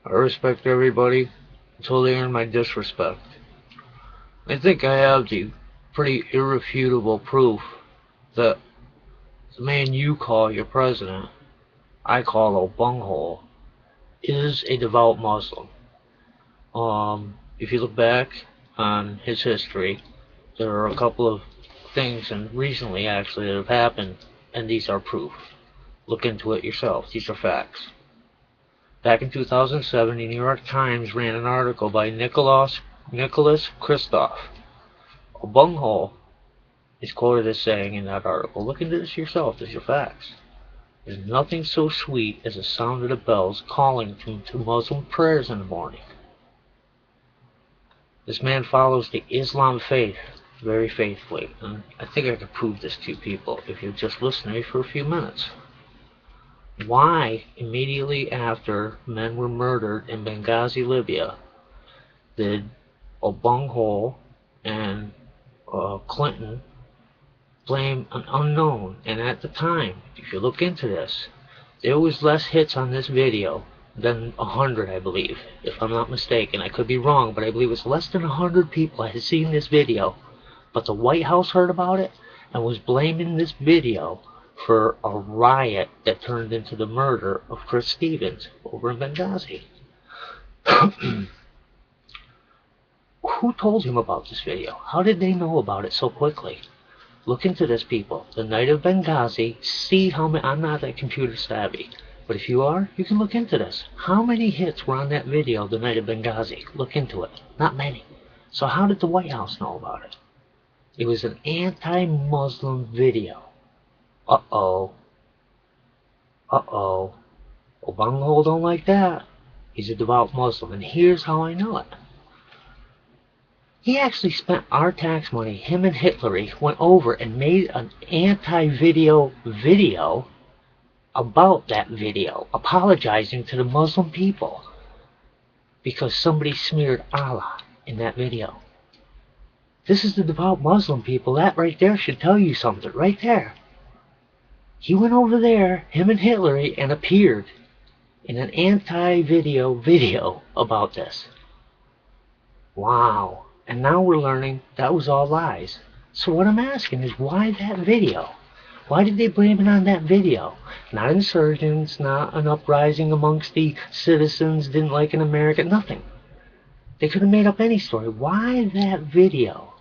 I respect everybody until they earn my disrespect. I think I have the pretty irrefutable proof that the man you call your president, I call a bunghole, is a devout Muslim. If you look back on his history, there are a couple of things, and recently actually, that have happened, and these are proof. Look into it yourself. These are facts. Back in 2007, the New York Times ran an article by Nicholas Kristof. A bunghole is quoted as saying in that article, look into this yourself, these are facts. There's nothing so sweet as the sound of the bells calling to Muslim prayers in the morning. This man follows the Islam faith very faithfully, and I think I could prove this to you people if you just listen to me for a few minutes. Why, immediately after men were murdered in Benghazi, Libya, did bunghole and Clinton blame an unknown? And at the time, if you look into this, there was less hits on this video than 100, I believe, if I'm not mistaken. I could be wrong, but I believe it was less than 100 people had seen this video. But the White House heard about it and was blaming this video for a riot that turned into the murder of Chris Stevens over in Benghazi. Who told him about this video? How did they know about it so quickly? Look into this, people. The night of Benghazi, see how many... I'm not that computer savvy, but if you are, you can look into this. How many hits were on that video the night of Benghazi? Look into it. Not many. So how did the White House know about it? It was an anti-Muslim video. Uh-oh. Uh-oh. Bunghole don't like that. He's a devout Muslim, and here's how I know it. He actually spent our tax money. Him and Hitler went over and made an anti-video about that video, apologizing to the Muslim people because somebody smeared Allah in that video. This is the devout Muslim, people. That right there should tell you something. Right there. He went over there, him and Hitler, and appeared in an anti-video about this. Wow. And now we're learning that was all lies. So what I'm asking is, why that video? Why did they blame it on that video? Not insurgents, not an uprising amongst the citizens, didn't like an American, nothing. They could have made up any story. Why that video?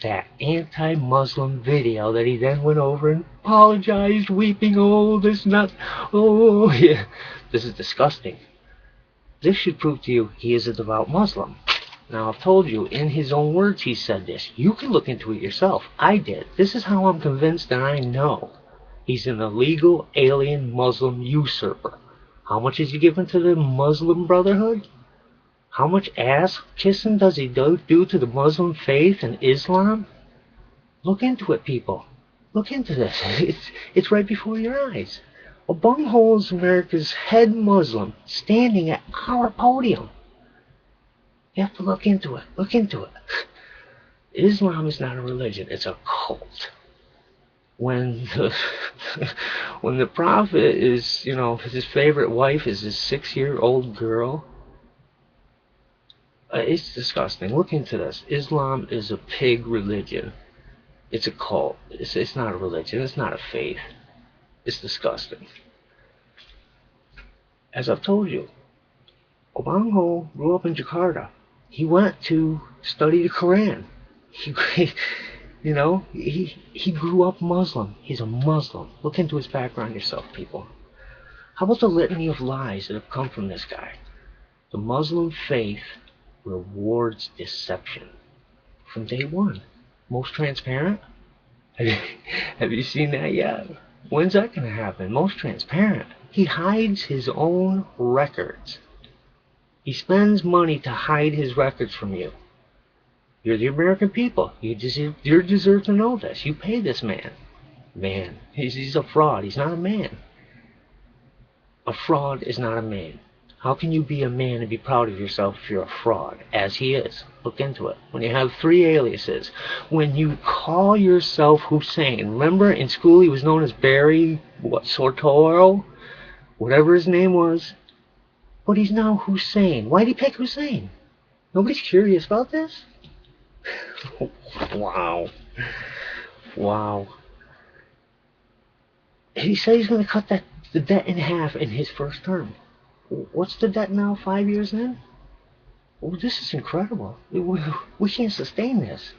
That anti-Muslim video that he then went over and apologized, weeping, oh, this not, oh, yeah. This is disgusting. This should prove to you he is a devout Muslim. Now, I've told you, in his own words, he said this. You can look into it yourself. I did. This is how I'm convinced and I know. He's an illegal alien Muslim usurper. How much is he given to the Muslim Brotherhood? How much ass kissing does he do to the Muslim faith and Islam? Look into it, people. Look into this. It's right before your eyes. A bunghole is America's head Muslim standing at our podium. You have to look into it. Look into it. Islam is not a religion. It's a cult. When the prophet is, his favorite wife is his 6-year-old girl, it's disgusting. Look into this. Islam is a pig religion. It's a cult. It's not a religion. It's not a faith. It's disgusting. As I've told you, Obango grew up in Jakarta. He went to study the Quran. He grew up Muslim. He's a Muslim. Look into his background yourself, people. How about the litany of lies that have come from this guy? The Muslim faith rewards deception from day one. Most transparent? Have you seen that yet? When's that going to happen? Most transparent. He hides his own records. He spends money to hide his records from you. You're the American people. You deserve to know this. You pay this man. Man, he's a fraud. He's not a man. A fraud is not a man. How can you be a man and be proud of yourself if you're a fraud, as he is? Look into it. When you have 3 aliases, when you call yourself Hussein, remember in school he was known as Barry, Sortoro, whatever his name was. but he's now Hussein. Why'd he pick Hussein? Nobody's curious about this? Wow. Wow. He said he's going to cut the debt in half in his first term. What's the debt now, 5 years in? Oh, this is incredible. We can't sustain this.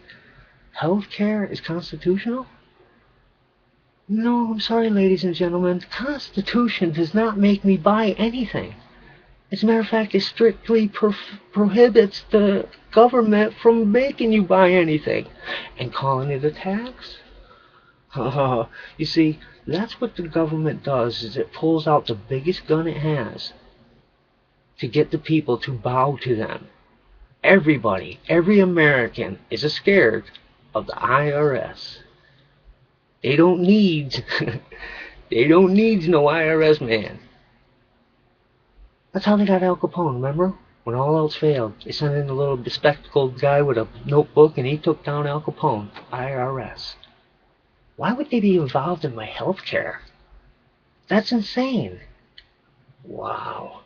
Healthcare is constitutional? No, I'm sorry, ladies and gentlemen. The Constitution does not make me buy anything. As a matter of fact, it strictly prohibits the government from making you buy anything. And calling it a tax? You see, that's what the government does, is it pulls out the biggest gun it has to get the people to bow to them. Everybody, every American is scared of the IRS. They don't need no IRS man. That's how they got Al Capone, remember? When all else failed, they sent in a little bespectacled guy with a notebook and he took down Al Capone, IRS. Why would they be involved in my health care? That's insane. Wow.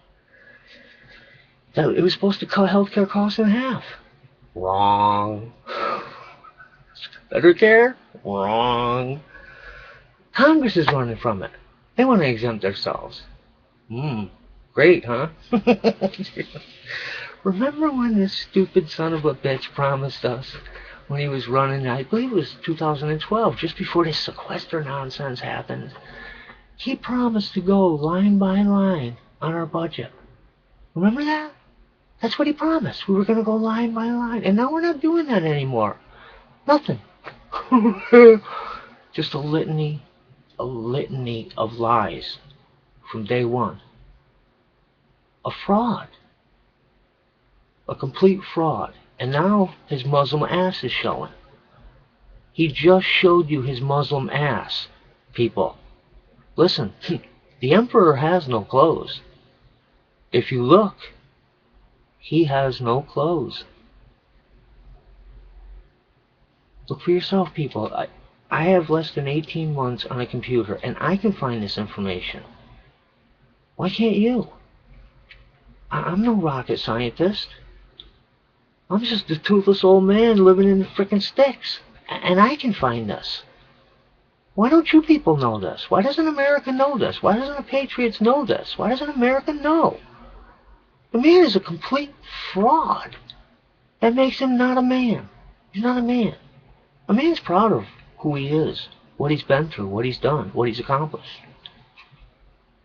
It was supposed to cut healthcare costs in half. Wrong. Better care? Wrong. Congress is running from it. They want to exempt themselves. Great, huh? Remember when this stupid son of a bitch promised us when he was running, I believe it was 2012, just before this sequester nonsense happened, he promised to go line by line on our budget. Remember that? That's what he promised. We were going to go line by line. And now we're not doing that anymore. Nothing. Just a litany of lies from day one. A fraud. A complete fraud. And now his Muslim ass is showing. He just showed you his Muslim ass, people. Listen, the emperor has no clothes. If you look, he has no clothes. Look for yourself, people. I have less than 18 months on a computer, and I can find this information. Why can't you? I'm no rocket scientist. I'm just a toothless old man living in the frickin' sticks. And I can find this. Why don't you people know this? Why doesn't America know this? Why doesn't the Patriots know this? Why doesn't America know? The man is a complete fraud. That makes him not a man. He's not a man. A man's proud of who he is, what he's been through, what he's done, what he's accomplished.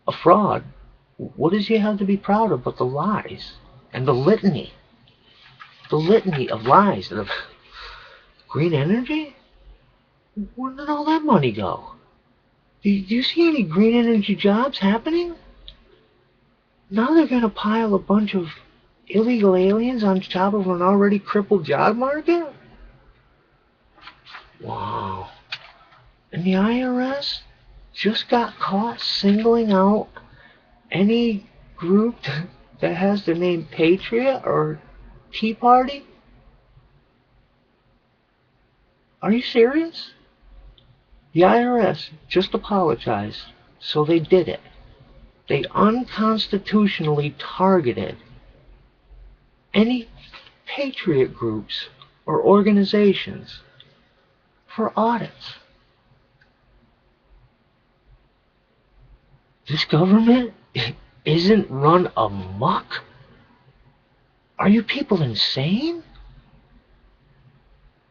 A fraud, what does he have to be proud of but the lies and the litany? The litany of lies. Green energy? Where did all that money go? Do you see any green energy jobs happening? Now they're going to pile a bunch of illegal aliens on top of an already crippled job market? Wow. And the IRS just got caught singling out any group that has the name Patriot or Tea Party? Are you serious? The IRS just apologized, so they did it. They unconstitutionally targeted any patriot groups or organizations for audits. This government isn't run amok? Are you people insane?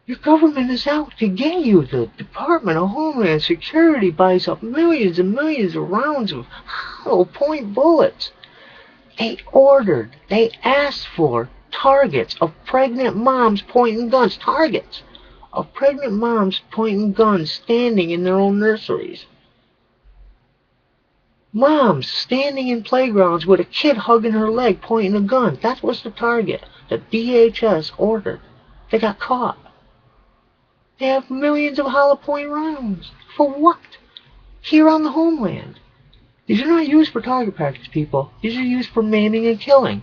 Your government is out to get you. The Department of Homeland Security buys up millions and millions of rounds of hollow point bullets. They asked for targets of pregnant moms pointing guns. Targets of pregnant moms pointing guns standing in their own nurseries. Moms standing in playgrounds with a kid hugging her leg pointing a gun. That was the target that DHS ordered. They got caught. They have millions of hollow point rounds. For what? Here on the homeland. These are not used for target practice, people. These are used for maiming and killing.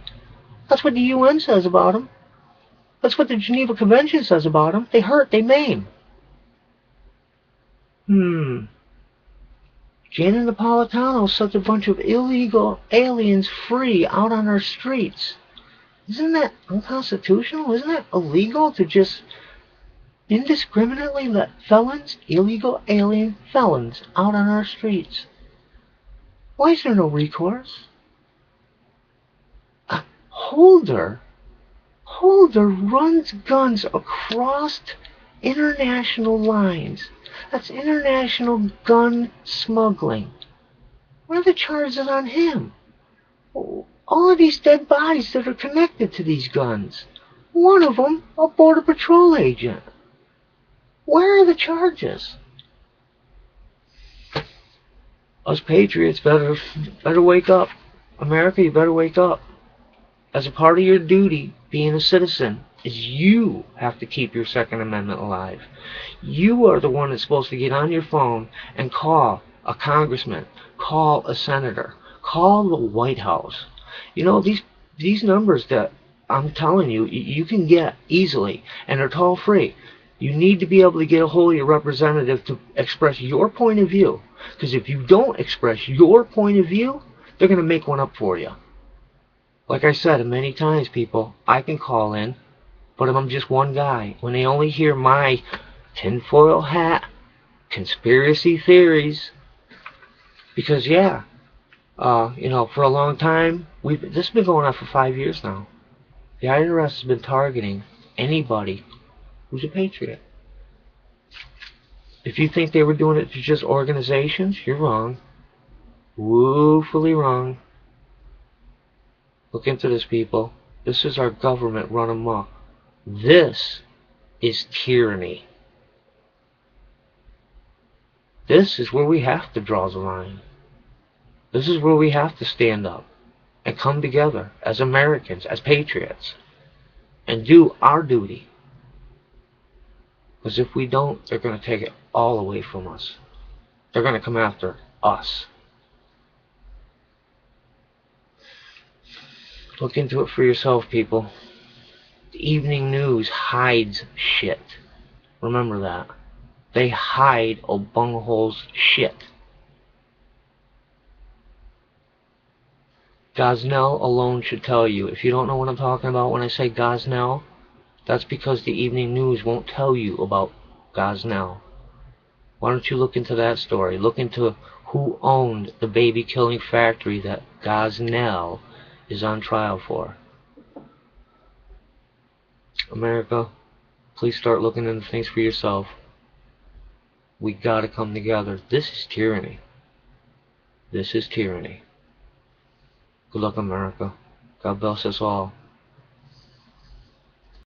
That's what the UN says about them. That's what the Geneva Convention says about them. They hurt, they maim. Janet Napolitano sets a bunch of illegal aliens free out on our streets. Isn't that unconstitutional? Isn't that illegal to just indiscriminately let felons, illegal alien felons, out on our streets? Why is there no recourse? Holder runs guns across international lines. That's international gun smuggling. What are the charges on him? All of these dead bodies that are connected to these guns. One of them, a Border Patrol agent. Where are the charges? Us patriots better wake up. America, you better wake up. As a part of your duty, being a citizen, is you have to keep your Second Amendment alive. You are the one that's supposed to get on your phone and call a congressman, call a senator, call the White House. You know, these numbers that I'm telling you, you can get easily, and they're toll free. You need to be able to get a hold of your representative to express your point of view. Because if you don't express your point of view, they're going to make one up for you. Like I said many times, people, I can call in, but I'm just one guy. When they only hear my tinfoil hat, conspiracy theories, because yeah, you know, for a long time, this has been going on for 5 years now. The IRS has been targeting anybody who's a patriot. If you think they were doing it to just organizations, you're wrong. Woefully wrong. Look into this, people. This is our government run amok. This is tyranny. This is where we have to draw the line. This is where we have to stand up and come together as Americans, as patriots, and do our duty. Because if we don't, they're going to take it all away from us. They're going to come after us. Look into it for yourself, people. The evening news hides shit. Remember that. They hide OBUNGHOLES shit. Gosnell alone should tell you. If you don't know what I'm talking about when I say Gosnell, that's because the evening news won't tell you about Gosnell. Why don't you look into that story? Look into who owned the baby killing factory that Gosnell is on trial for. America, please start looking into things for yourself. We gotta come together. This is tyranny. This is tyranny. Good luck, America. God bless us all.